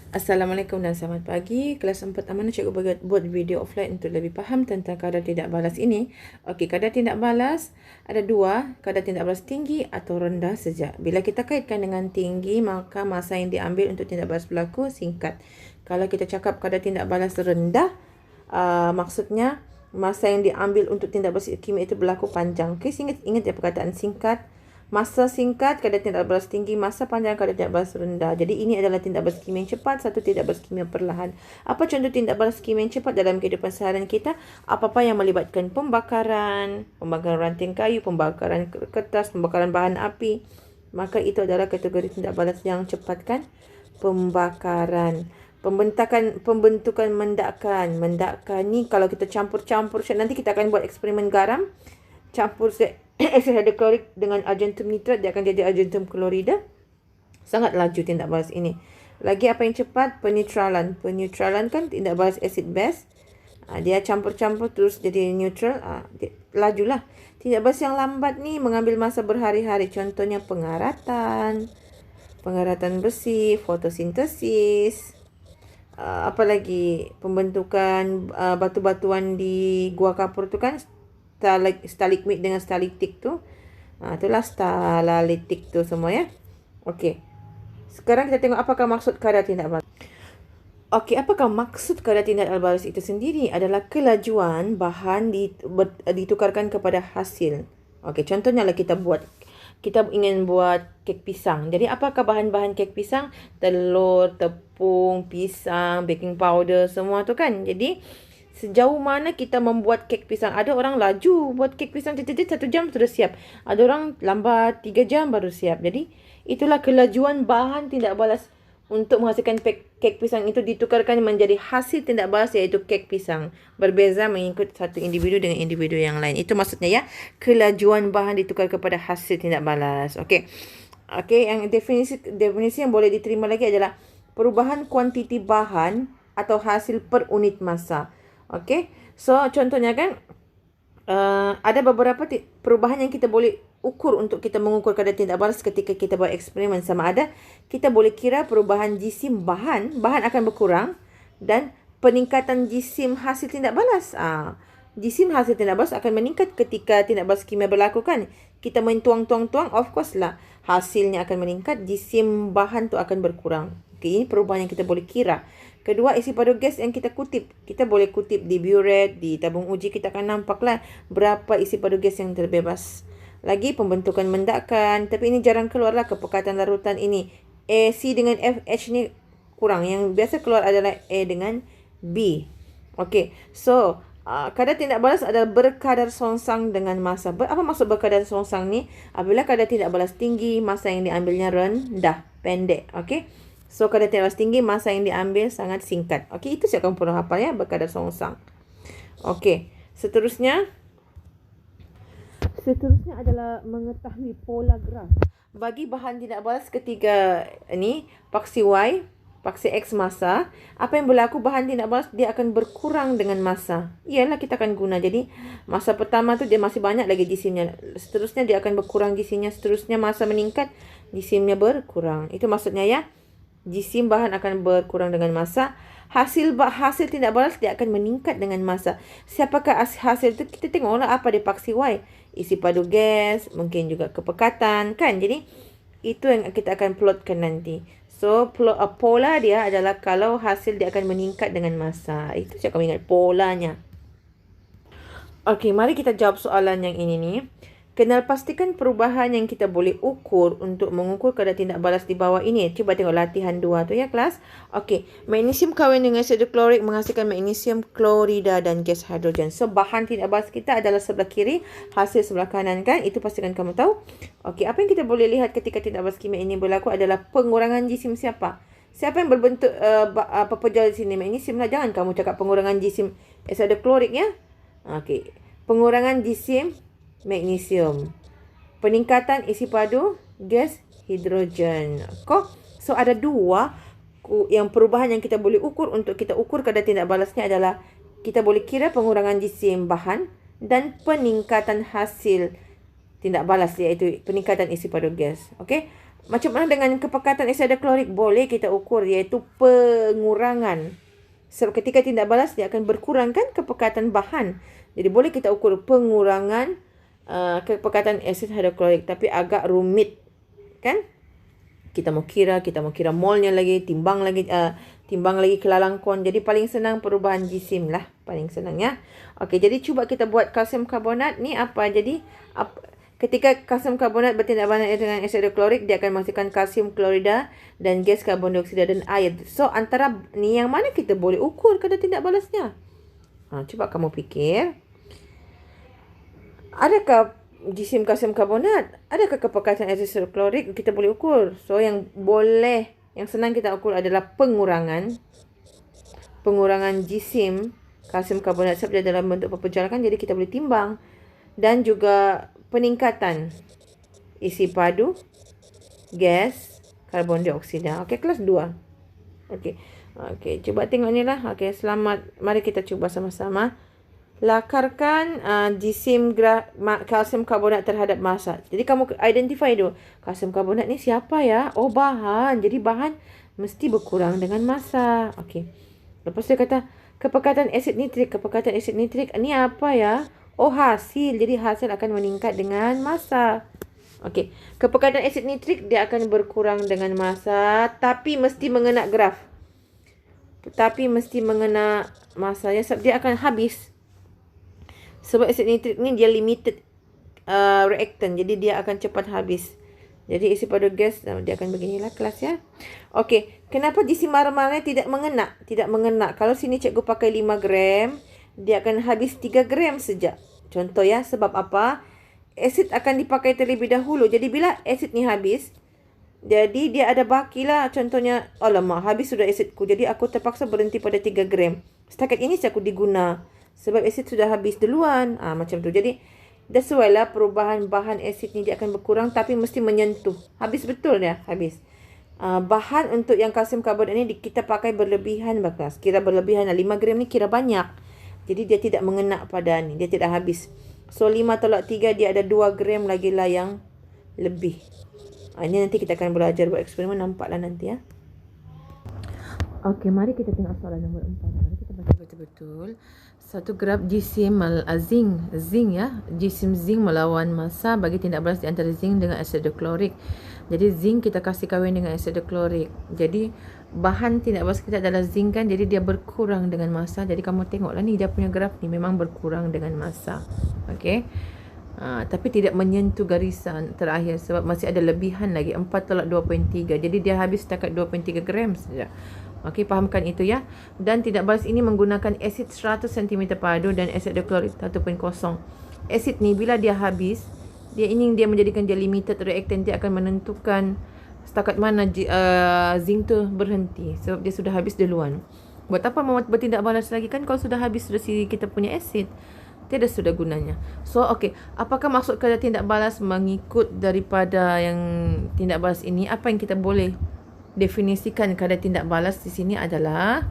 Assalamualaikum dan selamat pagi. Kelas 4 amanah cikgu buat video offline untuk lebih faham tentang kadar tidak balas ini. Okey, kadar tidak balas ada dua, kadar tidak balas tinggi atau rendah saja. Bila kita kaitkan dengan tinggi, maka masa yang diambil untuk tidak balas berlaku singkat. Kalau kita cakap kadar tidak balas rendah, maksudnya masa yang diambil untuk tindak balas kimia itu berlaku panjang. Okey, ingat ya perkataan singkat. Masa singkat kadar tindak balas tinggi, masa panjang kadar tindak balas rendah. Jadi ini adalah tindak balas kimia yang cepat, satu tindak balas kimia perlahan. Apa contoh tindak balas kimia yang cepat dalam kehidupan seharian kita? Apa-apa yang melibatkan pembakaran ranting kayu, pembakaran kertas, pembakaran bahan api, maka itu adalah kategori tindak balas yang cepat kan? Pembakaran. Pembentukan mendakan ni kalau kita campur-campur, nanti kita akan buat eksperimen garam, campur asid hidroklorik dengan argentum nitrat, dia akan jadi argentum klorida. Sangat laju tindak balas ini. Lagi apa yang cepat? Penetralan kan tindak balas asid base. Dia campur-campur terus jadi neutral. Lajulah. Tindak balas yang lambat ni mengambil masa berhari-hari. Contohnya pengaratan besi, fotosintesis. Apa lagi? Pembentukan batu-batuan di gua kapur tu kan, stalagmit dengan stalaktik tu. Itulah stalaktik tu semua ya. Okey. Sekarang kita tengok apakah maksud kadar tindak balas. Okey, apakah maksud kadar tindak balas itu sendiri? Adalah kelajuan bahan ditukarkan kepada hasil. Okey, contohnya lah kita ingin buat kek pisang. Jadi apakah bahan-bahan kek pisang? Telur, tepung, pisang, baking powder, semua tu kan. Jadi sejauh mana kita membuat kek pisang. Ada orang laju buat kek pisang 1 jam sudah siap. Ada orang lambat 3 jam baru siap. Jadi itulah kelajuan bahan tindak balas untuk menghasilkan kek pisang itu ditukarkan menjadi hasil tindak balas, iaitu kek pisang. Berbeza mengikut satu individu dengan individu yang lain. Itu maksudnya ya, kelajuan bahan ditukar kepada hasil tindak balas. Okey. Okey, yang definisi yang boleh diterima lagi adalah perubahan kuantiti bahan atau hasil per unit masa. Okey. So contohnya kan ada beberapa perubahan yang kita boleh ukur untuk kita mengukur kadar tindak balas ketika kita buat eksperimen. Sama ada kita boleh kira perubahan jisim bahan akan berkurang dan peningkatan jisim hasil tindak balas. Jisim hasil tindak balas akan meningkat ketika tindak balas kimia berlaku kan. Kita main tuang, of course lah hasilnya akan meningkat, jisim bahan tu akan berkurang. Okey, ini perubahan yang kita boleh kira. Kedua, isi padu gas yang kita kutip. Kita boleh kutip di burette, di tabung uji, kita akan nampaklah berapa isi padu gas yang terbebas. Lagi pembentukan mendakan, tapi ini jarang keluarlah kepekatan larutan ini. AC dengan FH ni kurang. Yang biasa keluar adalah A dengan B. Okey, so kadar tindak balas adalah berkadar songsang dengan masa. Apa maksud berkadar songsang ni? Apabila kadar tindak balas tinggi, masa yang diambilnya rendah, pendek. Okey. So kadar tindak balas tinggi, masa yang diambil sangat singkat. Okey, itu saya akan perlu hafal ya, berkadar songsang. Okey, seterusnya adalah mengetahui pola graf. Bagi bahan tindak balas ketiga ni, paksi Y, paksi X masa, apa yang berlaku bahan tindak balas dia akan berkurang dengan masa. Iyalah kita akan guna. Jadi masa pertama tu dia masih banyak lagi jisimnya. Seterusnya dia akan berkurang jisimnya. Seterusnya masa meningkat, jisimnya berkurang. Itu maksudnya ya. Jisim bahan akan berkurang dengan masa. Hasil tindak balas dia akan meningkat dengan masa. Siapakah hasil itu? Kita tengoklah apa dia paksi Y. Isi padu gas, mungkin juga kepekatan kan. Jadi itu yang kita akan plotkan nanti. So pola dia adalah kalau hasil dia akan meningkat dengan masa. Itu saya akan ingat polanya. Okey, mari kita jawab soalan yang ini ni. Kenal pastikan perubahan yang kita boleh ukur untuk mengukur kadar tindak balas di bawah ini. Cuba tengok latihan 2 tu ya kelas. Okey, magnesium kahwin dengan asid hidroklorik menghasilkan magnesium klorida dan gas hidrogen. So bahan tindak balas kita adalah sebelah kiri, hasil sebelah kanan kan? Itu pastikan kamu tahu. Okey, apa yang kita boleh lihat ketika tindak balas kimia ini berlaku adalah pengurangan jisim siapa? Siapa yang berbentuk pepejal di sini? Magnesium lah. Jangan kamu cakap pengurangan jisim asid hidroklorik ya. Okey, pengurangan jisim magnesium. Peningkatan isi padu gas hidrogen. So ada dua yang perubahan yang kita boleh ukur untuk kita ukur kadar tindak balasnya adalah kita boleh kira pengurangan jisim bahan dan peningkatan hasil tindak balas, iaitu peningkatan isi padu gas. Okey. Macam mana dengan kepekatan asida klorik? Boleh kita ukur, iaitu pengurangan. Sebab ketika tindak balas dia akan berkurang kan kepekatan bahan. Jadi boleh kita ukur pengurangan kepekatan asid hidroklorik, tapi agak rumit kan? Kita mau kira molnya lagi, timbang lagi kelalangkon. Jadi paling senang perubahan jisim lah, paling senang ya. Okey, jadi cuba kita buat kalsium karbonat ni apa? Jadi ketika kalsium karbonat bertindak balas dengan asid hidroklorik, dia akan menghasilkan kalsium klorida dan gas karbon dioksida dan air. So antara ni yang mana kita boleh ukur kadar tindak balasnya? Cuba kamu fikir. Adakah jisim kalsium karbonat, adakah kepekatan asid hidroklorik kita boleh ukur? So yang senang kita ukur adalah pengurangan jisim kalsium karbonat sebab dia dalam bentuk perpenjarakan, jadi kita boleh timbang. Dan juga peningkatan isi padu gas karbon dioksida. Okey, kelas 2. Okey, cuba tengok ni lah. Okey, selamat. Mari kita cuba sama-sama. Lakarkan jisim kalsium karbonat terhadap massa. Jadi kamu identify dulu. Kalsium karbonat ni siapa ya? Oh, bahan. Jadi bahan mesti berkurang dengan massa. Okey. Lepas dia kata kepekatan asid nitrik. Kepekatan asid nitrik ni apa ya? Oh, hasil. Jadi hasil akan meningkat dengan massa. Okey. Kepekatan asid nitrik dia akan berkurang dengan massa, tapi mesti mengena graf. Tapi mesti mengena massanya sebab dia akan habis. Sebab asid nitrik ni dia limited reactant. Jadi dia akan cepat habis. Jadi isi padu gas dia akan beginilah kelas ya. Okey, kenapa jisim marmalnya tidak mengena? Tidak mengena. Kalau sini cikgu pakai 5 gram, dia akan habis 3 gram saja. Contoh ya, sebab apa? Asid akan dipakai terlebih dahulu. Jadi bila asid ni habis, jadi dia ada bakilah. Contohnya, alamak, habis sudah asidku. Jadi aku terpaksa berhenti pada 3 gram. Setakat ini aku diguna. Sebab asid sudah habis duluan. Macam tu. Jadi, that's why lah perubahan bahan asid ni dia akan berkurang, tapi mesti menyentuh. Habis betul ya? Habis. Bahan untuk yang kalsium karbonat ni kita pakai berlebihan bakas. Kira berlebihan. 5 gram ni kira banyak. Jadi dia tidak mengena pada ni. Dia tidak habis. So 5 tolak 3 dia ada 2 gram lagi lah yang lebih. Ini nanti kita akan belajar buat eksperimen. Nampaklah nanti ya. Okey, mari kita tengok soalan nombor 4. Mari kita baca betul-betul. Satu graf jisim zinc ya. Jisim zinc melawan massa bagi tindak balas di antara zinc dengan asid hidroklorik. Jadi zinc kita kasih kahwin dengan asid hidroklorik. Jadi bahan tindak balas kita adalah zinc kan. Jadi dia berkurang dengan massa. Jadi kamu tengoklah ni dia punya graf ni memang berkurang dengan massa. Okey. Tapi tidak menyentuh garisan terakhir sebab masih ada lebihan lagi 4 tolak 2.3. Jadi dia habis setakat 2.3 gram saja. Okey, fahamkan itu ya. Dan tindak balas ini menggunakan asid 100 cm padu dan asid hidroklorik 1.0. Asid ni bila dia habis, dia menjadikan dia limited reactant, dia akan menentukan setakat mana zinc tu berhenti sebab dia sudah habis duluan. Buat apa mau bertindak balas lagi kan kalau sudah habis sudah kita punya asid. Tiada sudah gunanya. So, okey. Apakah maksud kadar tindak balas mengikut daripada yang tindak balas ini? Apa yang kita boleh definisikan kadar tindak balas di sini adalah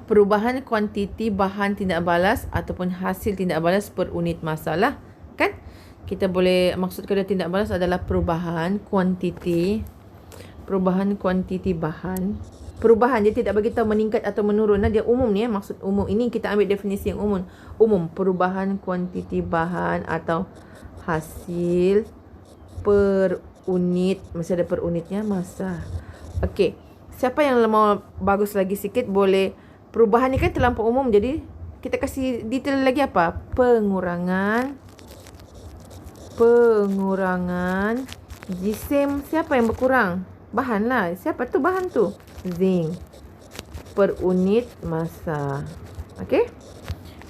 perubahan kuantiti bahan tindak balas ataupun hasil tindak balas per unit massa lah. Kan? Kita boleh maksud kadar tindak balas adalah perubahan kuantiti bahan. Perubahan dia tidak bagi tahu meningkat atau menurun. Dia umum ni ya, maksud umum. Ini kita ambil definisi yang umum. Perubahan kuantiti bahan atau hasil per unit, masih ada per unitnya massa. Okey. Siapa yang mau bagus lagi sikit boleh. Perubahan ni kan terlampau umum, jadi kita kasih detail lagi apa? Pengurangan jisim. Siapa yang berkurang? Bahan lah. Siapa tu bahan tu? Zinc per unit massa. Okey.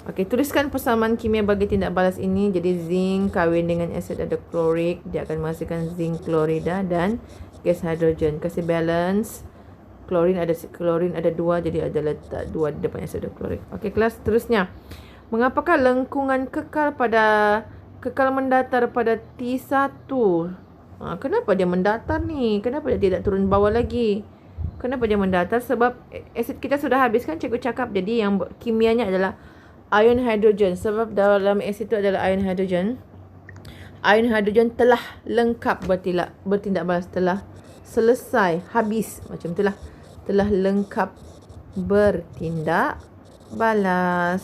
Okey, tuliskan persamaan kimia bagi tindak balas ini. Jadi zinc kahwin dengan asid hidroklorik, dia akan menghasilkan zinc klorida dan gas hidrogen. Kasih balance. Klorin ada 2, jadi ada letak 2 di depan asid hidroklorik. Okey, kelas seterusnya. Mengapakah lengkungan kekal mendatar pada T1? Kenapa dia mendatar ni? Kenapa dia tidak turun bawah lagi? Kenapa dia mendatar? Sebab asid kita sudah habis kan cikgu cakap. Jadi yang kimianya adalah ion hidrogen. Sebab dalam asid itu adalah ion hidrogen. Ion hidrogen telah lengkap bertindak balas, telah selesai, habis, macam itulah. Telah lengkap bertindak balas.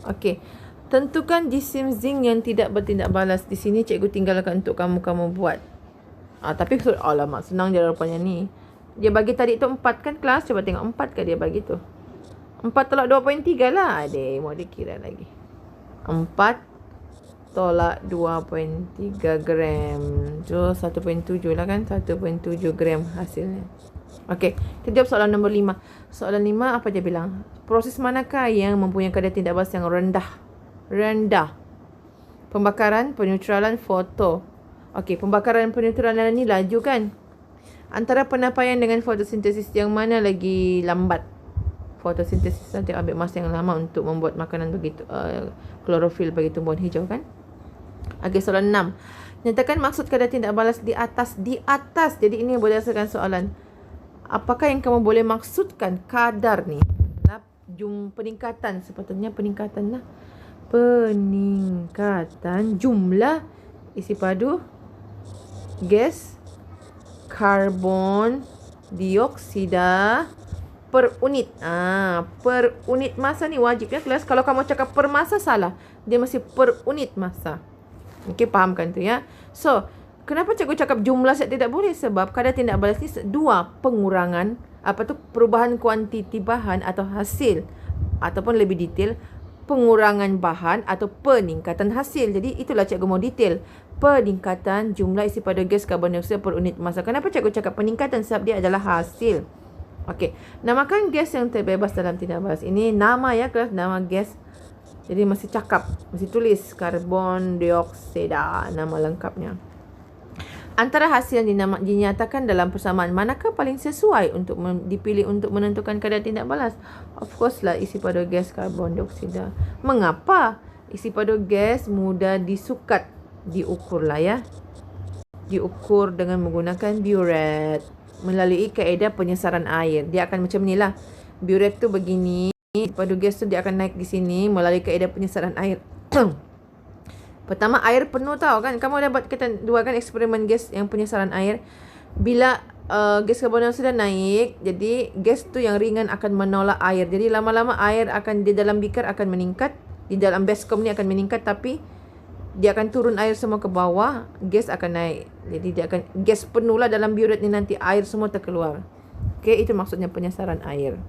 Okey. Tentukan jisim zinc yang tidak bertindak balas. Di sini cikgu tinggalkan untuk kamu buat. Tapi alamak, senang je rupanya ni. Dia bagi tadi tu 4 kan kelas? Cuba tengok 4 ke dia bagi tu. 4 tolak 2.3 lah. Adik, mau dikira lagi. 4 tolak 2.3 gram. So, 1.7 lah kan? 1.7 gram hasilnya. Okey, kita jawab soalan nombor 5. Soalan 5, apa dia bilang? Proses manakah yang mempunyai kadar tindak balas yang rendah? Pembakaran, peneutralan, foto. Okey, pembakaran dan peneutralan ni laju kan? Antara penapaian dengan fotosintesis, yang mana lagi lambat? Fotosintesis nanti ambil masa yang lama untuk membuat makanan begitu, klorofil bagi tumbuhan hijau kan? Okey, soalan 6. Nyatakan maksud kadar tindak balas di atas. Jadi ini berdasarkan soalan. Apakah yang kamu boleh maksudkan kadar ni? Peningkatan, sepatutnya peningkatan lah. Peningkatan jumlah isi padu gas karbon dioksida per unit. Per unit masa ni wajibnya kelas. Kalau kamu cakap per masa salah. Dia mesti per unit masa. Okey, fahamkan tu ya. So, kenapa cikgu cakap jumlah set tidak boleh? Sebab kadar tindak balas ni dua, pengurangan, perubahan kuantiti bahan atau hasil. Ataupun lebih detail, pengurangan bahan atau peningkatan hasil. Jadi, itulah cikgu mau detail. Peningkatan jumlah isi pada gas karbon dioksida per unit masa. Kenapa cikgu cakap peningkatan? Sebab dia adalah hasil. Okey, namakan gas yang terbebas dalam tindak balas. Ini nama ya kelas, nama gas. Jadi masih cakap, masih tulis karbon dioksida, nama lengkapnya. Antara hasil yang dinyatakan dalam persamaan, manakah paling sesuai untuk dipilih untuk menentukan kadar tindak balas? Of course lah isi pada gas karbon dioksida. Mengapa? Isi pada gas mudah disukat, diukur lah ya. Diukur dengan menggunakan burette melalui kaedah penyesaran air. Dia akan macam ni lah. Burette tu begini. Padu gas tu dia akan naik di sini melalui kaedah penyesaran air. Pertama, air penuh tau kan. Kamu dah buat kita dua kan eksperimen gas yang penyesaran air. Bila gas karbon dioksida naik, jadi gas tu yang ringan akan menolak air. Jadi lama-lama air akan di dalam beaker akan meningkat. Di dalam baskom ni akan meningkat, tapi dia akan turun air semua ke bawah. Gas akan naik. Jadi dia akan gas penuh lah dalam burette ni, nanti air semua terkeluar. Okey, itu maksudnya penyesaran air.